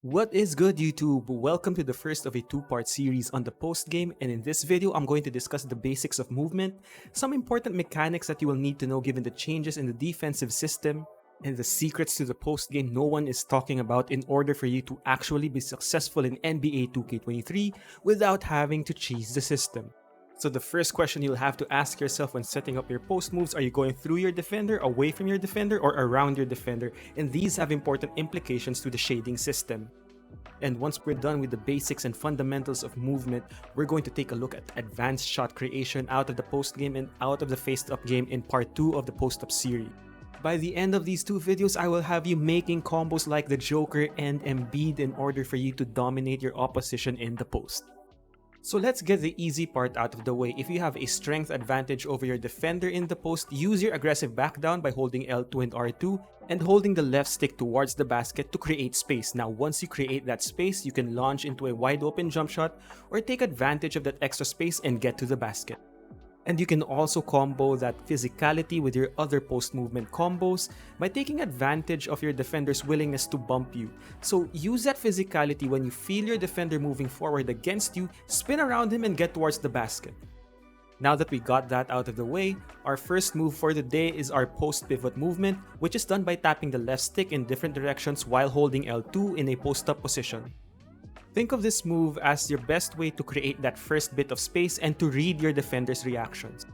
What is good, YouTube? Welcome to the first of a two-part series on the post game, and in this video I'm going to discuss the basics of movement, some important mechanics that you will need to know given the changes in the defensive system, and the secrets to the post game no one is talking about in order for you to actually be successful in NBA 2K23 without having to cheese the system. So the first question you'll have to ask yourself when setting up your post moves, are you going through your defender, away from your defender, or around your defender? And these have important implications to the shading system. And once we're done with the basics and fundamentals of movement, we're going to take a look at advanced shot creation out of the post game and out of the face-up game in part 2 of the post-up series. By the end of these two videos, I will have you making combos like the Joker and Embiid in order for you to dominate your opposition in the post. So let's get the easy part out of the way. If you have a strength advantage over your defender in the post, use your aggressive back down by holding L2 and R2 and holding the left stick towards the basket to create space. Now once you create that space, you can launch into a wide open jump shot or take advantage of that extra space and get to the basket. And you can also combo that physicality with your other post movement combos by taking advantage of your defender's willingness to bump you. So use that physicality when you feel your defender moving forward against you, spin around him and get towards the basket. Now that we got that out of the way, our first move for the day is our post pivot movement, which is done by tapping the left stick in different directions while holding L2 in a post up position. Think of this move as your best way to create that first bit of space and to read your defender's reactions.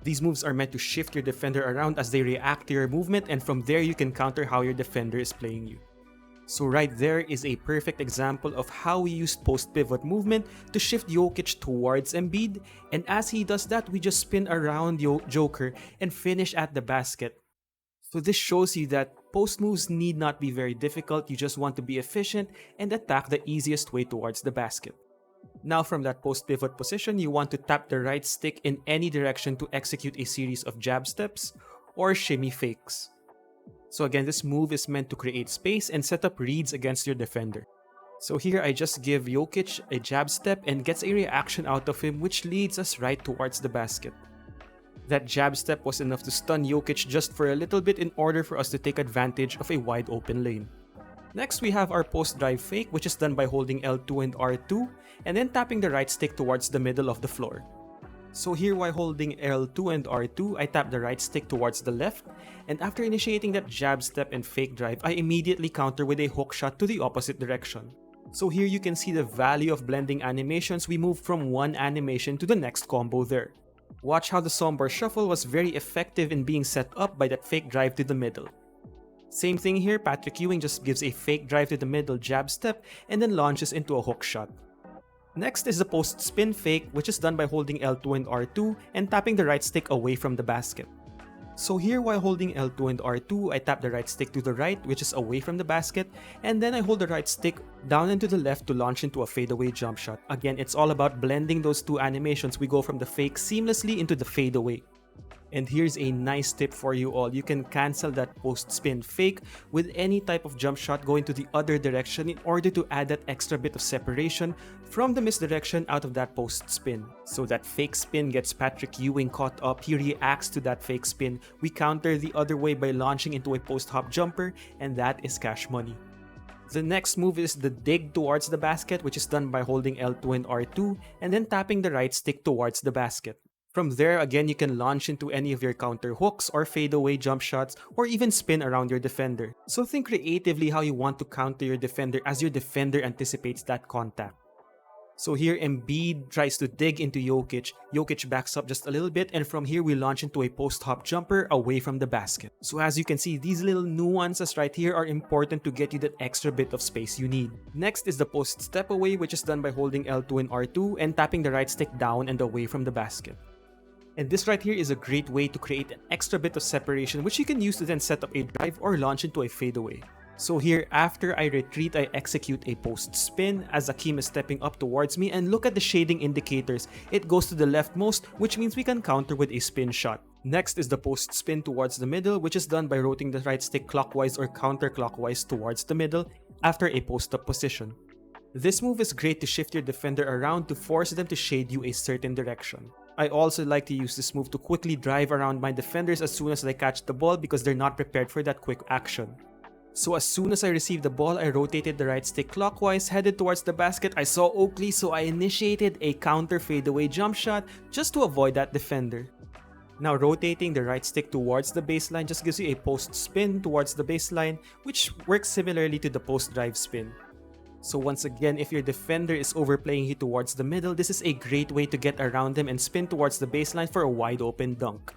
These moves are meant to shift your defender around as they react to your movement, and from there you can counter how your defender is playing you. So right there is a perfect example of how we used post-pivot movement to shift Jokic towards Embiid, and as he does that, we just spin around Joker and finish at the basket. So this shows you that post moves need not be very difficult, you just want to be efficient and attack the easiest way towards the basket. Now from that post pivot position, you want to tap the right stick in any direction to execute a series of jab steps or shimmy fakes. So again, this move is meant to create space and set up reads against your defender. So here I just give Jokic a jab step and gets a reaction out of him, which leads us right towards the basket. That jab step was enough to stun Jokic just for a little bit in order for us to take advantage of a wide open lane. Next, we have our post drive fake, which is done by holding L2 and R2 and then tapping the right stick towards the middle of the floor. So here, while holding L2 and R2, I tap the right stick towards the left, and after initiating that jab step and fake drive, I immediately counter with a hook shot to the opposite direction. So here you can see the value of blending animations. We moved from one animation to the next combo there. Watch how the Somber Shuffle was very effective in being set up by that fake drive to the middle. Same thing here, Patrick Ewing just gives a fake drive to the middle jab step and then launches into a hook shot. Next is the post spin fake, which is done by holding L2 and R2 and tapping the right stick away from the basket. So here, while holding L2 and R2, I tap the right stick to the right, which is away from the basket, and then I hold the right stick down and to the left to launch into a fadeaway jump shot. Again, it's all about blending those two animations. We go from the fake seamlessly into the fadeaway. And here's a nice tip for you all. You can cancel that post spin fake with any type of jump shot going to the other direction in order to add that extra bit of separation from the misdirection out of that post spin. So that fake spin gets Patrick Ewing caught up, he reacts to that fake spin. We counter the other way by launching into a post hop jumper, and that is cash money. The next move is the dig towards the basket, which is done by holding L2 and R2 and then tapping the right stick towards the basket. From there, again, you can launch into any of your counter hooks or fadeaway jump shots or even spin around your defender. So think creatively how you want to counter your defender as your defender anticipates that contact. So here, Embiid tries to dig into Jokic. Jokic backs up just a little bit, and from here we launch into a post-hop jumper away from the basket. So as you can see, these little nuances right here are important to get you that extra bit of space you need. Next is the post step away, which is done by holding L2 and R2 and tapping the right stick down and away from the basket. And this right here is a great way to create an extra bit of separation, which you can use to then set up a drive or launch into a fadeaway. So here, after I retreat, I execute a post spin as Akeem is stepping up towards me, and look at the shading indicators. It goes to the leftmost, which means we can counter with a spin shot. Next is the post spin towards the middle, which is done by rotating the right stick clockwise or counterclockwise towards the middle after a post up position. This move is great to shift your defender around to force them to shade you a certain direction. I also like to use this move to quickly drive around my defenders as soon as they catch the ball because they're not prepared for that quick action. So as soon as I received the ball, I rotated the right stick clockwise, headed towards the basket. I saw Oakley, so I initiated a counter fadeaway jump shot just to avoid that defender. Now rotating the right stick towards the baseline just gives you a post spin towards the baseline, which works similarly to the post drive spin. So once again, if your defender is overplaying you towards the middle, this is a great way to get around them and spin towards the baseline for a wide open dunk.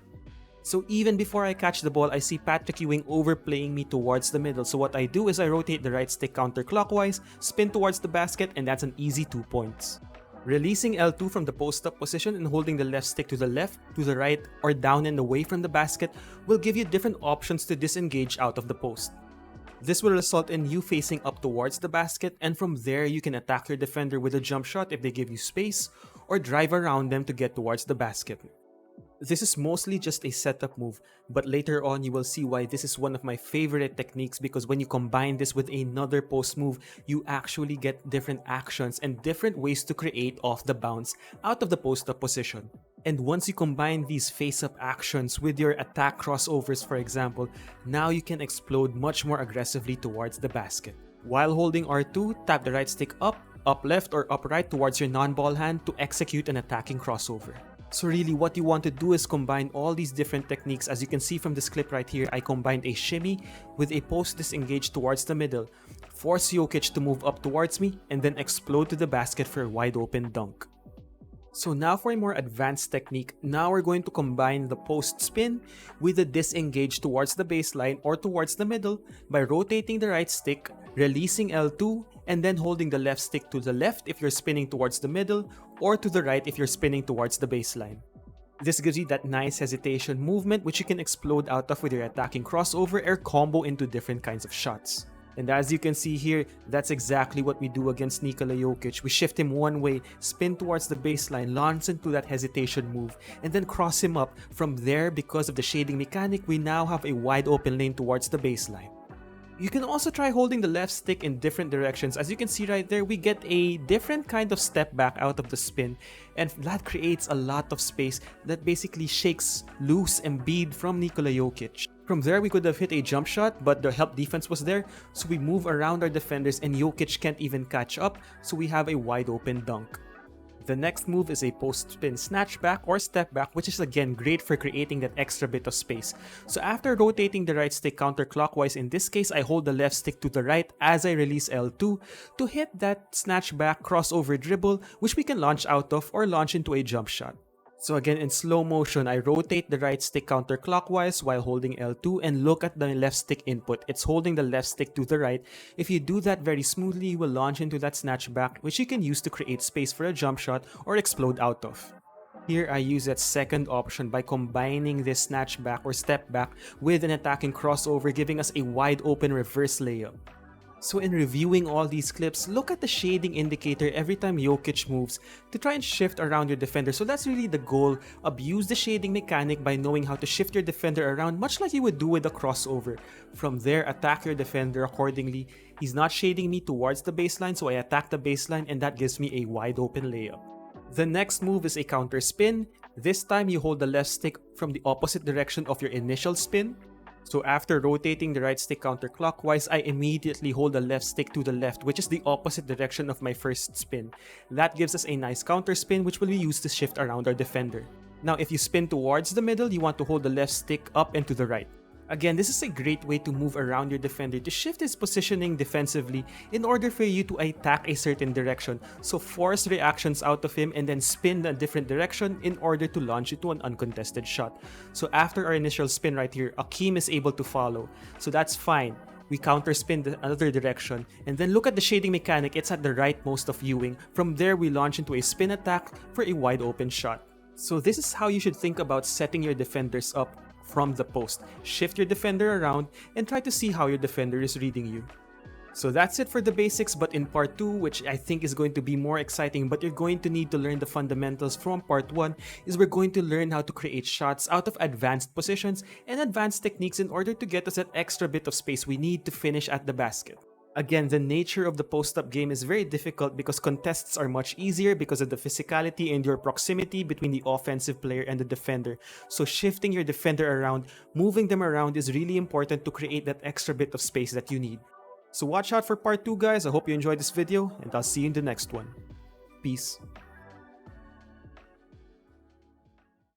So even before I catch the ball, I see Patrick Ewing overplaying me towards the middle. So what I do is I rotate the right stick counterclockwise, spin towards the basket, and that's an easy 2 points. Releasing L2 from the post-up position and holding the left stick to the left, to the right, or down and away from the basket will give you different options to disengage out of the post. This will result in you facing up towards the basket, and from there you can attack your defender with a jump shot if they give you space, or drive around them to get towards the basket. This is mostly just a setup move, but later on you will see why this is one of my favorite techniques, because when you combine this with another post move, you actually get different actions and different ways to create off the bounce out of the post-up position. And once you combine these face-up actions with your attack crossovers, for example, now you can explode much more aggressively towards the basket. While holding R2, tap the right stick up left, or up right towards your non-ball hand to execute an attacking crossover. So really what you want to do is combine all these different techniques. As you can see from this clip right here, I combined a shimmy with a post disengage towards the middle, force Jokic to move up towards me, and then explode to the basket for a wide open dunk. So now for a more advanced technique, now we're going to combine the post spin with the disengage towards the baseline or towards the middle by rotating the right stick, releasing L2, and then holding the left stick to the left if you're spinning towards the middle, or to the right if you're spinning towards the baseline. This gives you that nice hesitation movement which you can explode out of with your attacking crossover or combo into different kinds of shots. And as you can see here, that's exactly what we do against Nikola Jokic. We shift him one way, spin towards the baseline, launch into that hesitation move, and then cross him up. From there, because of the shading mechanic, we now have a wide open lane towards the baseline. You can also try holding the left stick in different directions. As you can see right there, we get a different kind of step back out of the spin, and that creates a lot of space that basically shakes loose Embiid from Nikola Jokic. From there, we could have hit a jump shot, but the help defense was there, so we move around our defenders and Jokic can't even catch up, so we have a wide open dunk. The next move is a post spin snatch back or step back, which is again great for creating that extra bit of space. So after rotating the right stick counterclockwise, in this case I hold the left stick to the right as I release L2 to hit that snatch back crossover dribble, which we can launch out of or launch into a jump shot. So again, in slow motion, I rotate the right stick counterclockwise while holding L2 and look at the left stick input. It's holding the left stick to the right. If you do that very smoothly, you will launch into that snatch back, which you can use to create space for a jump shot or explode out of. Here I use that second option by combining this snatch back or step back with an attacking crossover, giving us a wide open reverse layup. So in reviewing all these clips, look at the shading indicator every time Jokic moves to try and shift around your defender. So that's really the goal. Abuse the shading mechanic by knowing how to shift your defender around, much like you would do with a crossover. From there, attack your defender accordingly. He's not shading me towards the baseline, so I attack the baseline, and that gives me a wide open layup. The next move is a counter spin. This time you hold the left stick from the opposite direction of your initial spin. So after rotating the right stick counterclockwise, I immediately hold the left stick to the left, which is the opposite direction of my first spin. That gives us a nice counter spin which will be used to shift around our defender. Now if you spin towards the middle, you want to hold the left stick up and to the right. Again, this is a great way to move around your defender to shift his positioning defensively in order for you to attack a certain direction. So force reactions out of him and then spin a different direction in order to launch into an uncontested shot. So after our initial spin right here, Akeem is able to follow. So that's fine. We counter spin the other direction, and then look at the shading mechanic, it's at the rightmost of Ewing. From there, we launch into a spin attack for a wide open shot. So this is how you should think about setting your defenders up from the post. Shift your defender around and try to see how your defender is reading you. So that's it for the basics, but in part 2, which I think is going to be more exciting, but you're going to need to learn the fundamentals from part 1, is we're going to learn how to create shots out of advanced positions and advanced techniques in order to get us that extra bit of space we need to finish at the basket. Again, the nature of the post-up game is very difficult because contests are much easier because of the physicality and your proximity between the offensive player and the defender. So shifting your defender around, moving them around is really important to create that extra bit of space that you need. So watch out for part 2 guys, I hope you enjoyed this video and I'll see you in the next one. Peace.